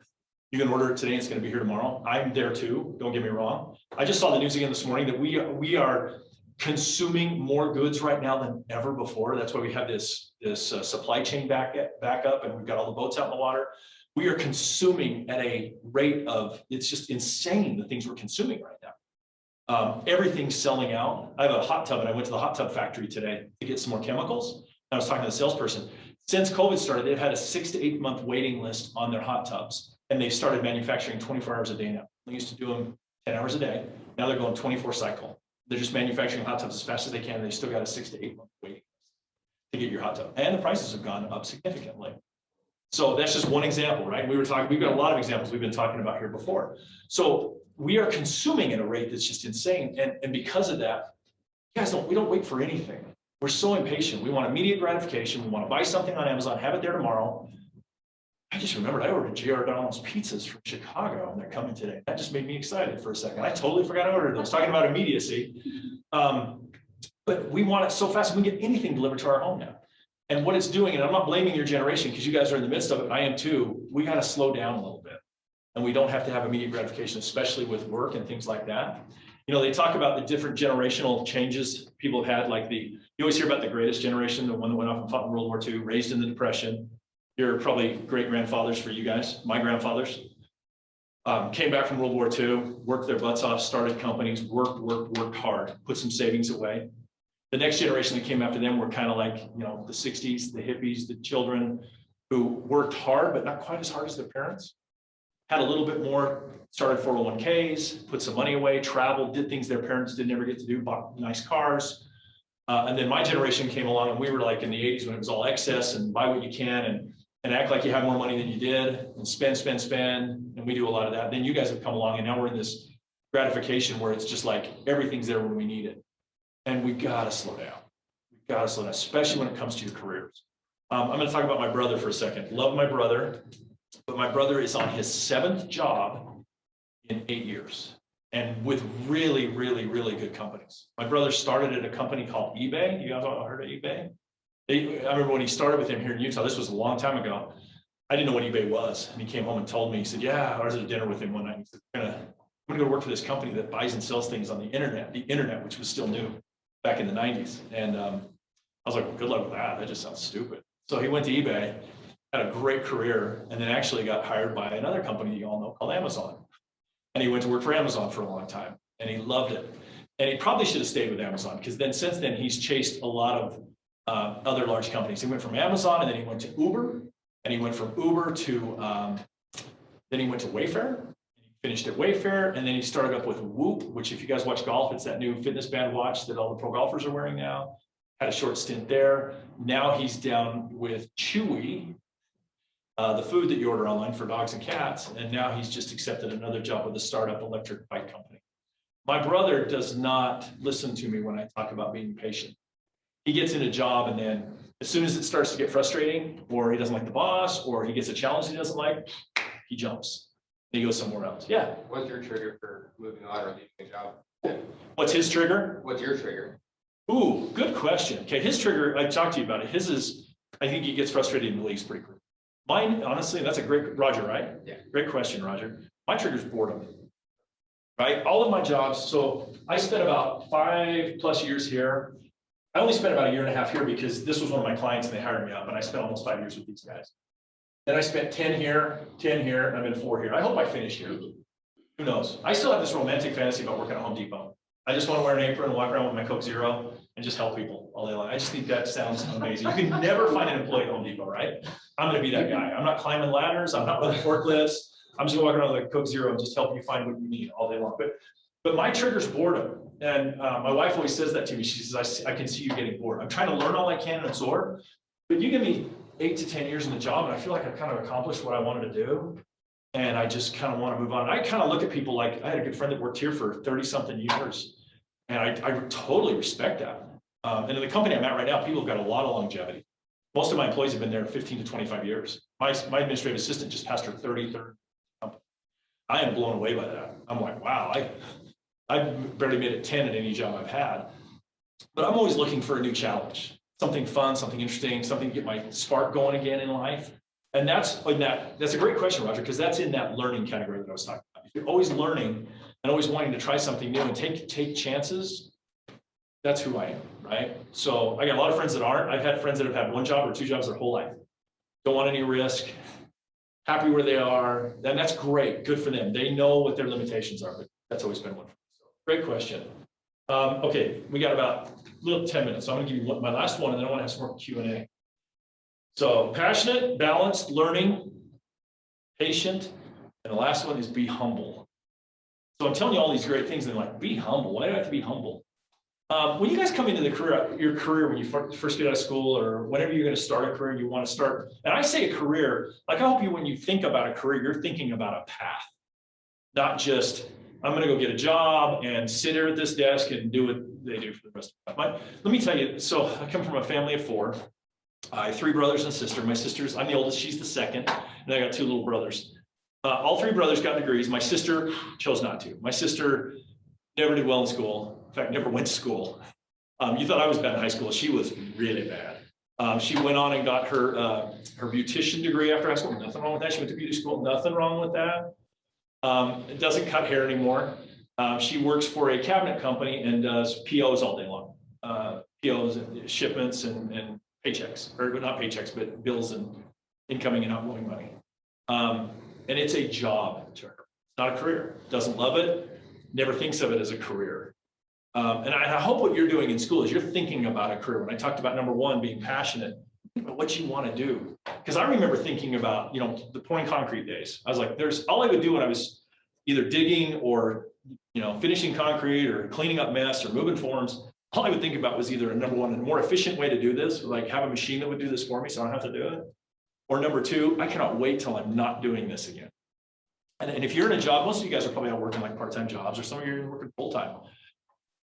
You can order it today, and it's going to be here tomorrow. I'm there too. Don't get me wrong. I just saw the news again this morning that we are consuming more goods right now than ever before. That's why we have this supply chain back up, and we've got all the boats out in the water. We are consuming at a rate of, it's just insane the things we're consuming right now. Everything's selling out. I have a hot tub, and I went to the hot tub factory today to get some more chemicals. I was talking to the salesperson. Since COVID started, they've had a 6 to 8 month waiting list on their hot tubs, and they started manufacturing 24 hours a day now. They used to do them 10 hours a day. Now they're going 24 cycle. They're just manufacturing hot tubs as fast as they can. And they still got a 6 to 8 month waiting list to get your hot tub, and the prices have gone up significantly. So that's just one example, right? We've got a lot of examples we've been talking about here before. So we are consuming at a rate that's just insane. And because of that, guys, we don't wait for anything. We're so impatient. We want immediate gratification. We want to buy something on Amazon, have it there tomorrow. I just remembered I ordered J.R. Donald's pizzas from Chicago, and they're coming today. That just made me excited for a second. I totally forgot to order those, talking about immediacy. But we want it so fast, we can get anything delivered to our home now. And what it's doing, and I'm not blaming your generation because you guys are in the midst of it, I am too, we got to slow down a little bit. And we don't have to have immediate gratification, especially with work and things like that. You know, they talk about the different generational changes people have had, like you always hear about the greatest generation, the one that went off and fought in World War II, raised in the Depression. You're probably great-grandfathers for you guys, my grandfathers. Came back from World War II, worked their butts off, started companies, worked hard, put some savings away. The next generation that came after them were kind of like, you know, the 60s, the hippies, the children who worked hard, but not quite as hard as their parents. Had a little bit more, started 401ks, put some money away, traveled, did things their parents didn't ever get to do, bought nice cars. And then my generation came along, and we were like in the 80s when it was all excess and buy what you can and act like you have more money than you did and spend. And we do a lot of that. Then you guys have come along, and now we're in this gratification where it's just like everything's there when we need it. And we gotta slow down. We gotta slow down, especially when it comes to your careers. I'm gonna talk about my brother for a second. Love my brother. But my brother is on his 7th job in 8 years, and with really, really, really good companies. My brother started at a company called eBay. You guys all heard of eBay? I remember when he started with him here in Utah, this was a long time ago. I didn't know what eBay was. And he came home and told me, he said, yeah, I was at a dinner with him one night. He said, I'm gonna go work for this company that buys and sells things on the internet, which was still new back in the 90s. And I was like, well, good luck with that. That just sounds stupid. So he went to eBay, had a great career, and then actually got hired by another company you all know called Amazon. And he went to work for Amazon for a long time, and he loved it. And he probably should have stayed with Amazon, because then since then he's chased a lot of other large companies. He went from Amazon, and then he went to Uber, and he went from Uber to, then he went to Wayfair. He finished at Wayfair, and then he started up with Whoop, which if you guys watch golf, it's that new fitness band watch that all the pro golfers are wearing now. Had a short stint there. Now he's down with Chewy, the food that you order online for dogs and cats, and now he's just accepted another job with a startup electric bike company. My brother does not listen to me when I talk about being patient. He gets in a job, and then as soon as it starts to get frustrating, or he doesn't like the boss, or he gets a challenge he doesn't like, he jumps. He goes somewhere else. Yeah. What's your trigger for moving on or leaving a job? What's his trigger? What's your trigger? Ooh, good question. Okay, his trigger, I talked to you about it. His is, I think he gets frustrated and leaves pretty quick. Mine, honestly, that's a great, Roger, right? Yeah. Great question, Roger. My trigger is boredom, right? All of my jobs, so I spent about 5+ years here. I only spent about 1.5 years here because this was one of my clients and they hired me out, but I spent almost 5 years with these guys. Then I spent 10 here, 10 here, and I've been 4 here. I hope I finish here. Who knows? I still have this romantic fantasy about working at Home Depot. I just want to wear an apron and walk around with my Coke Zero and just help people all day long. I just think that sounds amazing. You can never find an employee at Home Depot, right? I'm going to be that guy. I'm not climbing ladders. I'm not running forklifts. I'm just going to walk around with a Coke Zero and just help you find what you need all day long. But my trigger's boredom. And my wife always says that to me. She says, I can see you getting bored. I'm trying to learn all I can and absorb. But you give me 8 to 10 years in the job, and I feel like I've kind of accomplished what I wanted to do. And I just kind of want to move on. I kind of look at people like, I had a good friend that worked here for 30-something years. And I totally respect that. And in the company I'm at right now, people have got a lot of longevity. Most of my employees have been there 15 to 25 years. My administrative assistant just passed her 33rd company. I am blown away by that. I'm like, wow, I've barely made it 10 at any job I've had. But I'm always looking for a new challenge, something fun, something interesting, something to get my spark going again in life. And that's a great question, Roger, because that's in that learning category that I was talking about. If you're always learning and always wanting to try something new and take chances, that's who I am, right? So I got a lot of friends that aren't. I've had friends that have had 1 job or 2 jobs their whole life. Don't want any risk, happy where they are. And that's great, good for them. They know what their limitations are, but that's always been one for me. So Great question. Okay, we got about a little 10 minutes. So I'm gonna give you my last one, and then I want to have some more Q&A. So passionate, balanced, learning, patient, and the last one is be humble. So I'm telling you all these great things, and like, be humble. Why do I have to be humble? When you guys come into your career, when you first get out of school, or whenever you're going to start a career, you want to start, and I say a career, like I hope when you think about a career, you're thinking about a path, not just, I'm going to go get a job and sit here at this desk and do what they do for the rest of my life. But let me tell you, so I come from a family of 4. I have 3 brothers and a sister. My sister's, I'm the oldest, she's the second, and I got 2 little brothers. All 3 brothers got degrees. My sister chose not to. My sister never did well in school. In fact, never went to school. You thought I was bad in high school. She was really bad. She went on and got her beautician degree after high school. Nothing wrong with that. She went to beauty school. Nothing wrong with that. It doesn't cut hair anymore. She works for a cabinet company and does POs all day long. POs and shipments and paychecks, or not paychecks, but bills and incoming and outgoing money. And it's a job to her. It's not a career. Doesn't love it. Never thinks of it as a career. And I hope what you're doing in school is you're thinking about a career. When I talked about number 1, being passionate, about what you want to do. Because I remember thinking about, the pouring concrete days. I was like, all I would do when I was either digging or, finishing concrete or cleaning up mess or moving forms, all I would think about was either number 1, a more efficient way to do this, like have a machine that would do this for me so I don't have to do it. Or number 2, I cannot wait till I'm not doing this again. And if you're in a job, most of you guys are probably out working like part-time jobs, or some of you are working full-time.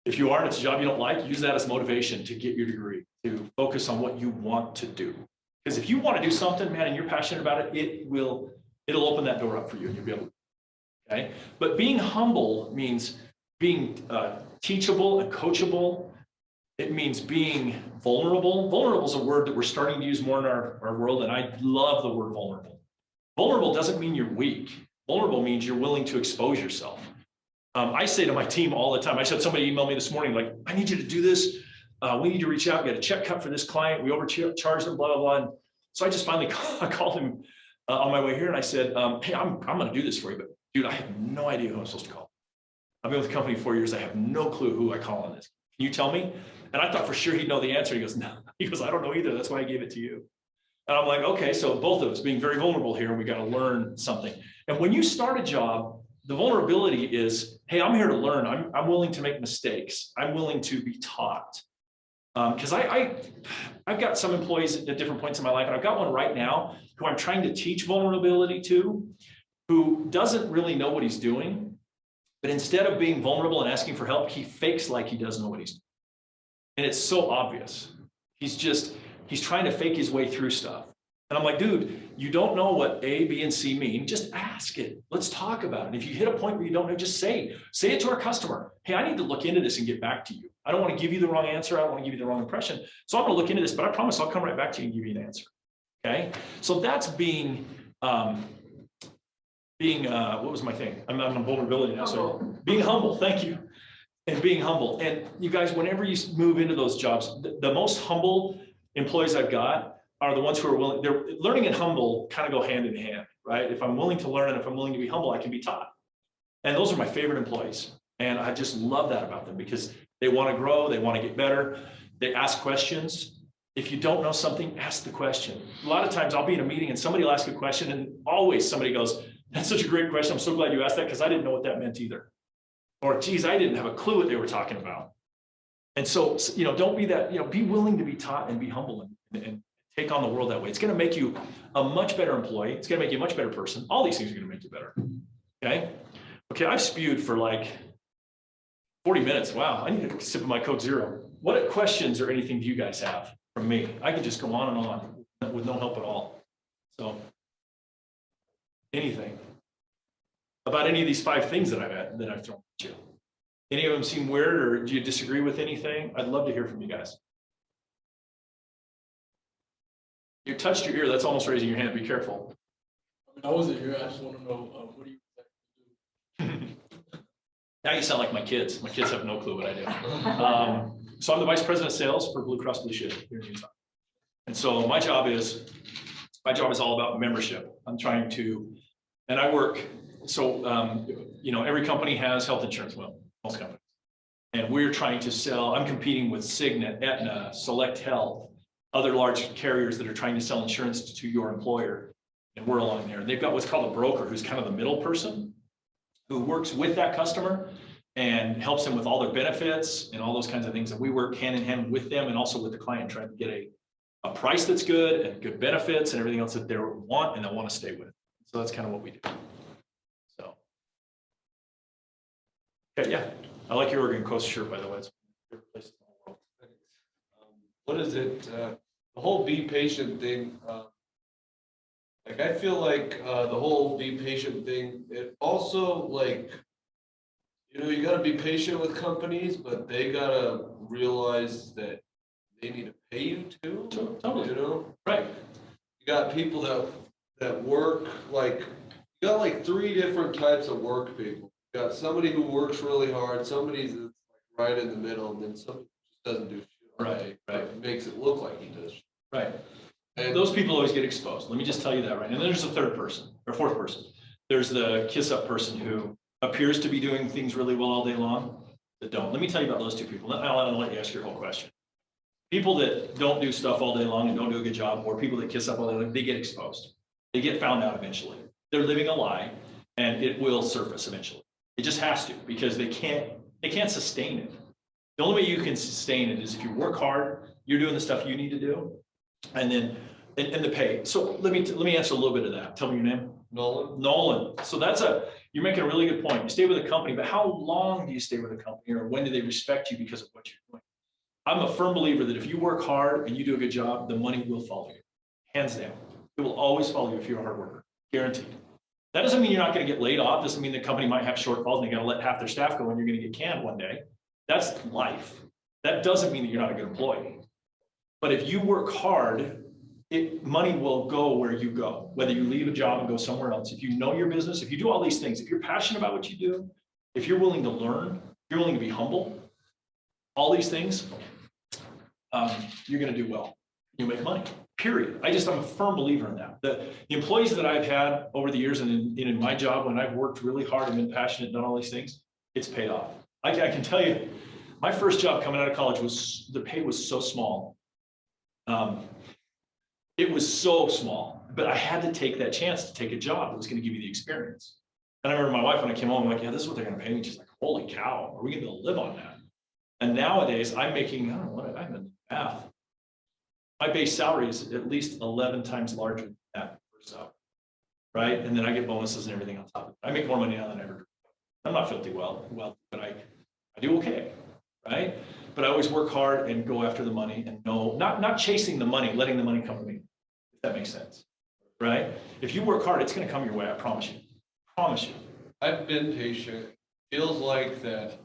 If you aren't, it's a job you don't like, use that as motivation to get your degree, to focus on what you want to do. Because if you want to do something, man, and you're passionate about it, it'll open that door up for you and you'll be able to. Okay. But being humble means being teachable and coachable. It means being vulnerable. Vulnerable is a word that we're starting to use more in our world, and I love the word vulnerable. Vulnerable doesn't mean you're weak. Vulnerable means you're willing to expose yourself. I say to my team all the time, I said, somebody emailed me this morning, like, I need you to do this. We need to reach out, get a check cut for this client. We overcharged them, blah, blah, blah. And so I just finally called him on my way here, and I said, hey, I'm going to do this for you, but dude, I have no idea who I'm supposed to call. I've been with the company 4 years. I have no clue who I call on this. Can you tell me? And I thought for sure he'd know the answer. He goes, no. He goes, I don't know either. That's why I gave it to you. And I'm like, okay, so both of us being very vulnerable here, and we got to learn something. And when you start a job, the vulnerability is, hey, I'm here to learn. I'm willing to make mistakes. I'm willing to be taught. Because I've got some employees at different points in my life, and I've got one right now who I'm trying to teach vulnerability to, who doesn't really know what he's doing. But instead of being vulnerable and asking for help, he fakes like he does know what he's doing. And it's so obvious. He's trying to fake his way through stuff. And I'm like, dude, you don't know what A, B, and C mean. Just ask it. Let's talk about it. If you hit a point where you don't know, just say it to our customer. Hey, I need to look into this and get back to you. I don't want to give you the wrong answer. I don't want to give you the wrong impression. So I'm going to look into this, but I promise I'll come right back to you and give you an answer. Okay. So that's being what was my thing? I'm on vulnerability now. So being humble. Thank you. And being humble. And you guys, whenever you move into those jobs, the most humble employees I've got are the ones who are willing. They're learning and humble kind of go hand in hand, right? If I'm willing to learn and if I'm willing to be humble, I can be taught. And those are my favorite employees. And I just love that about them because they want to grow. They want to get better. They ask questions. If you don't know something, ask the question. A lot of times I'll be in a meeting and somebody will ask a question and always somebody goes, that's such a great question. I'm so glad you asked that because I didn't know what that meant either. Or, geez, I didn't have a clue what they were talking about. And so, don't be that, be willing to be taught and be humble and take on the world that way. It's going to make you a much better employee. It's going to make you a much better person. All these things are going to make you better. Okay, I've spewed for like 40 minutes. Wow, I need to sip of my Coke Zero. What questions or anything do you guys have from me? I could just go on and on with no help at all. So, anything about any of these 5 things that I've thrown at you? Any of them seem weird, or do you disagree with anything? I'd love to hear from you guys. You touched your ear. That's almost raising your hand. Be careful. I wasn't here. I just want to know what do you do? Now you sound like my kids. My kids have no clue what I do. So I'm the vice president of sales for BlueCross BlueShield here in Utah. And so my job is all about membership. I'm trying to, and I work. So every company has health insurance. Well, most companies. And we're trying to sell, I'm competing with Cigna, Aetna, Select Health, other large carriers that are trying to sell insurance to your employer. And we're along there. They've got what's called a broker, who's kind of the middle person, who works with that customer and helps them with all their benefits and all those kinds of things. And we work hand in hand with them and also with the client, trying to get a price that's good and good benefits and everything else that they want and they want to stay with. So that's kind of what we do. So, okay, yeah. I like your Oregon Coast shirt, by the way. It's my favorite place in the whole world. What is it? The whole be patient thing. Like I feel like the whole be patient thing. It also like, you know, you got to be patient with companies, but they got to realize that they need to pay you too. Totally. You know, Right. you got people that work like you got like 3 different types of work people. You got somebody who works really hard, somebody that's like right in the middle, and then somebody just doesn't do shit. Right. It makes it look like he does. Right. And Those people always get exposed. Let me just tell you that, right? And then there's a third person or fourth person. There's the kiss up person who appears to be doing things really well all day long that don't. Let me tell you about those 2 people. I'll let you ask your whole question. People that don't do stuff all day long and don't do a good job, or people that kiss up all day long, they get exposed. They get found out eventually. They're living a lie, and it will surface eventually. It just has to, because they can't sustain it. The only way you can sustain it is if you work hard, you're doing the stuff you need to do, and then and the pay. So let me answer a little bit of that. Tell me your name. Nolan. So you're making a really good point. You stay with a company, but how long do you stay with a company, or when do they respect you because of what you're doing? I'm a firm believer that if you work hard and you do a good job, the money will follow you, hands down. It will always follow you if you're a hard worker, guaranteed. That doesn't mean you're not going to get laid off. Doesn't mean the company might have shortfalls and they got to let half their staff go and you're going to get canned one day. That's life. That doesn't mean that you're not a good employee. But if you work hard, money will go where you go, whether you leave a job and go somewhere else. If you know your business, if you do all these things, if you're passionate about what you do, if you're willing to learn, if you're willing to be humble, all these things, you're going to do well. You make money, period. I'm a firm believer in that. The employees that I've had over the years and in my job, when I've worked really hard and been passionate, done all these things, it's paid off. I can tell you, my first job coming out of college the pay was so small. It was so small, but I had to take that chance to take a job that was going to give me the experience. And I remember my wife, when I came home, I'm like, yeah, this is what they're going to pay me. She's like, holy cow, are we going to be able to live on that? And nowadays I'm making, I don't know what I'm in math. My base salary is at least 11 times larger than that for salary, right? And then I get bonuses and everything on top of it. I make more money now than ever. I'm not filthy well, but I do okay, right? But I always work hard and go after the money and not chasing the money, letting the money come to me, if that makes sense, right? If you work hard, it's going to come your way. I promise you. Promise you. I've been patient. Feels like that.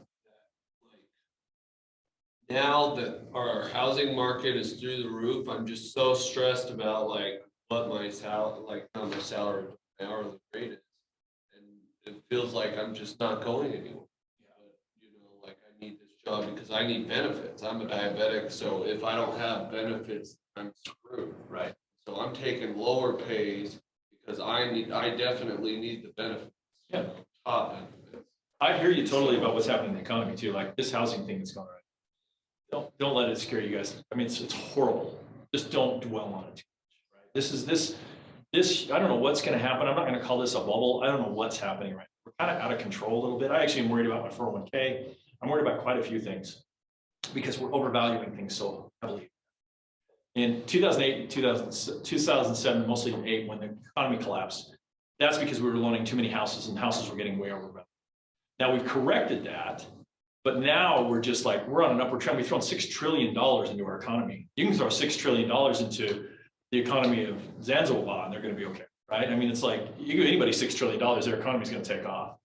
Now that our housing market is through the roof, I'm just so stressed about like what my salary, like not my salary, but my hourly rate is, and it feels like I'm just not going anywhere. But you know, like I need this job because I need benefits. I'm a diabetic, so if I don't have benefits, I'm screwed. Right. So I'm taking lower pays because I definitely need the benefits. Yeah. Top benefits. I hear you totally about what's happening in the economy too, like this housing thing that's going on. Don't let it scare you guys. I mean, it's horrible. Just don't dwell on it too much, right? This, I don't know what's going to happen. I'm not going to call this a bubble. I don't know what's happening right now. We're kind of out of control a little bit. I actually am worried about my 401k. I'm worried about quite a few things because we're overvaluing things so heavily. In 2008, 2007, mostly in 2008, when the economy collapsed, that's because we were loaning too many houses and houses were getting way overvalued. Now we've corrected that. But now we're just like, we're on an upward trend. We've thrown $6 trillion into our economy. You can throw $6 trillion into the economy of Zanzibar and they're going to be okay, right? I mean, it's like, you give anybody $6 trillion, their economy is going to take off.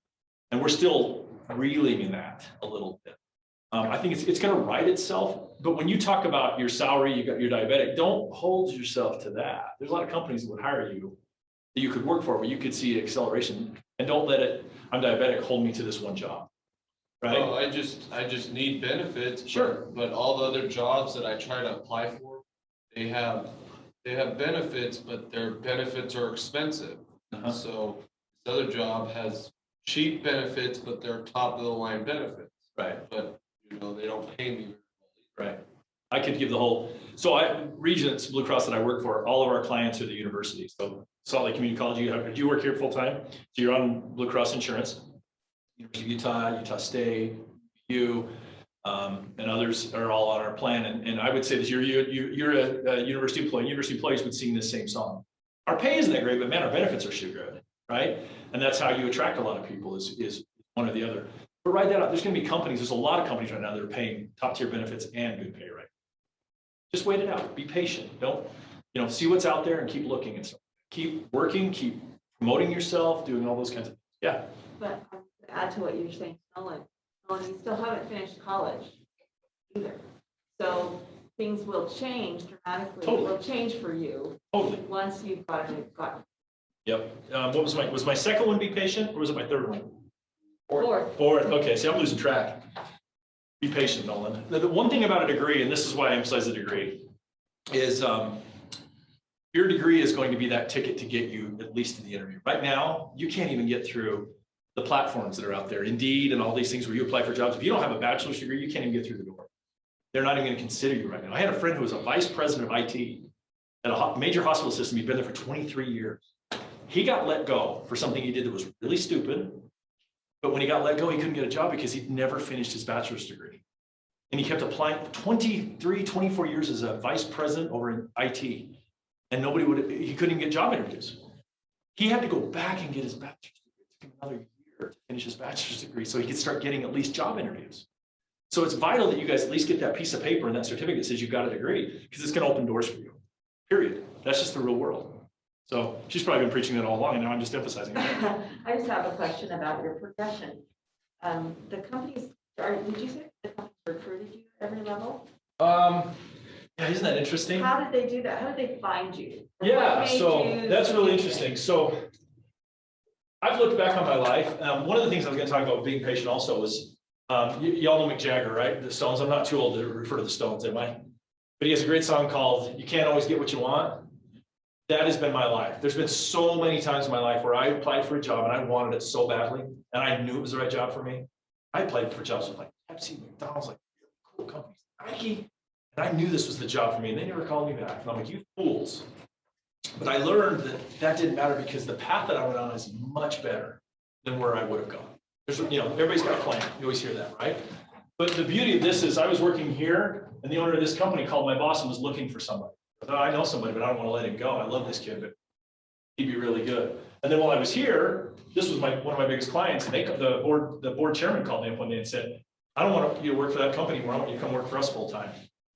And we're still reeling in that a little bit. I think it's going to right itself. But when you talk about your salary, you're diabetic, don't hold yourself to that. There's a lot of companies that would hire you that you could work for, where you could see acceleration, and don't let it, I'm diabetic, hold me to this one job. Right. Well, I just need benefits. Sure. But all the other jobs that I try to apply for, they have benefits, but their benefits are expensive. So this other job has cheap benefits, but they're top of the line benefits. Right. But you know, they don't pay me. Right. I could give the whole, so Regence, Blue Cross that I work for, all of our clients are the university. So Salt Lake Community College, do you work here full time? So you're on Blue Cross insurance. University of Utah, Utah State, and others are all on our plan. And I would say that you're a university employee. University employees would sing this same song. Our pay isn't that great, but man, our benefits are so good, right? And that's how you attract a lot of people is one or the other. But write that out. There's going to be companies. There's a lot of companies right now that are paying top tier benefits and good pay, right? Just wait it out. Be patient. Don't, see what's out there and keep looking and stuff. Keep working, keep promoting yourself, doing all those kinds of things. Yeah. But to add to what you're saying, Nolan, you still haven't finished college either. So things will change dramatically. Totally. It will change for you Totally. once you've gotten. Yep. What was my second one? Be patient, or was it my third one? Fourth. Okay. See, I'm losing track. Be patient, Nolan. The one thing about a degree, and this is why I emphasize the degree, is your degree is going to be that ticket to get you at least to the interview. Right now, you can't even get through the platforms that are out there, Indeed and all these things where you apply for jobs. If you don't have a bachelor's degree, you can't even get through the door. They're not even going to consider you right now. I had a friend who was a vice president of IT at a major hospital system. He'd been there for 23 years. He got let go for something he did that was really stupid. But when he got let go, he couldn't get a job because he'd never finished his bachelor's degree. And he kept applying 24 years as a vice president over in IT. And he couldn't even get job interviews. He had to go back and get his bachelor's degree. It took him another year to finish his bachelor's degree so he could start getting at least job interviews. So it's vital that you guys at least get that piece of paper and that certificate that says you've got a degree, because it's going to open doors for you, period. That's just the real world. So she's probably been preaching that all along, and now I'm just emphasizing it. I just have a question about your progression. The companies, did you say the companies recruited you at every level? Yeah, isn't that interesting? How did they do that? How did they find you? Yeah, so that's really interesting. So I've looked back on my life. One of the things I was going to talk about being patient also was, y'all know Mick Jagger, right? The Stones. I'm not too old to refer to the Stones, am I? But he has a great song called "You Can't Always Get What You Want." That has been my life. There's been so many times in my life where I applied for a job and I wanted it so badly, and I knew it was the right job for me. I applied for jobs with like Pepsi, McDonald's, like cool companies, Nike, and I knew this was the job for me, and they never called me back. And I'm like, you fools. But I learned that didn't matter, because the path that I went on is much better than where I would have gone. There's, everybody's got a plan. You always hear that, right? But the beauty of this is I was working here, and the owner of this company called my boss and was looking for somebody. I thought, I know somebody, but I don't want to let him go. I love this kid, but he'd be really good. And then while I was here, this was one of my biggest clients, and the board chairman called me up one day and said, I don't want you to work for that company anymore. I want you to come work for us full time.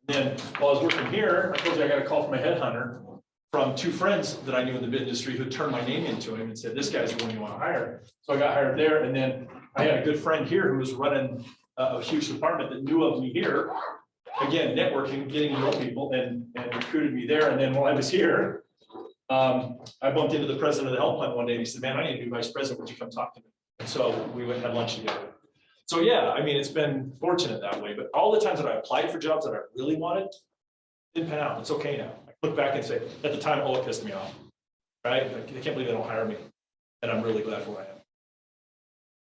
And then while I was working here, I told you I got a call from a headhunter from two friends that I knew in the industry who turned my name into him and said, this guy's the one you want to hire. So I got hired there. And then I had a good friend here who was running a huge department that knew of me here. Again, networking, getting to know people, and recruited me there. And then while I was here, I bumped into the president of the health plan one day, and he said, man, I need to be vice president. Would you come talk to me? And so we went and had lunch together. So yeah, I mean, it's been fortunate that way, but all the times that I applied for jobs that I really wanted, didn't pan out. It's okay now. I look back and say, at the time, it pissed me off, right? I can't believe they don't hire me. And I'm really glad for where I am.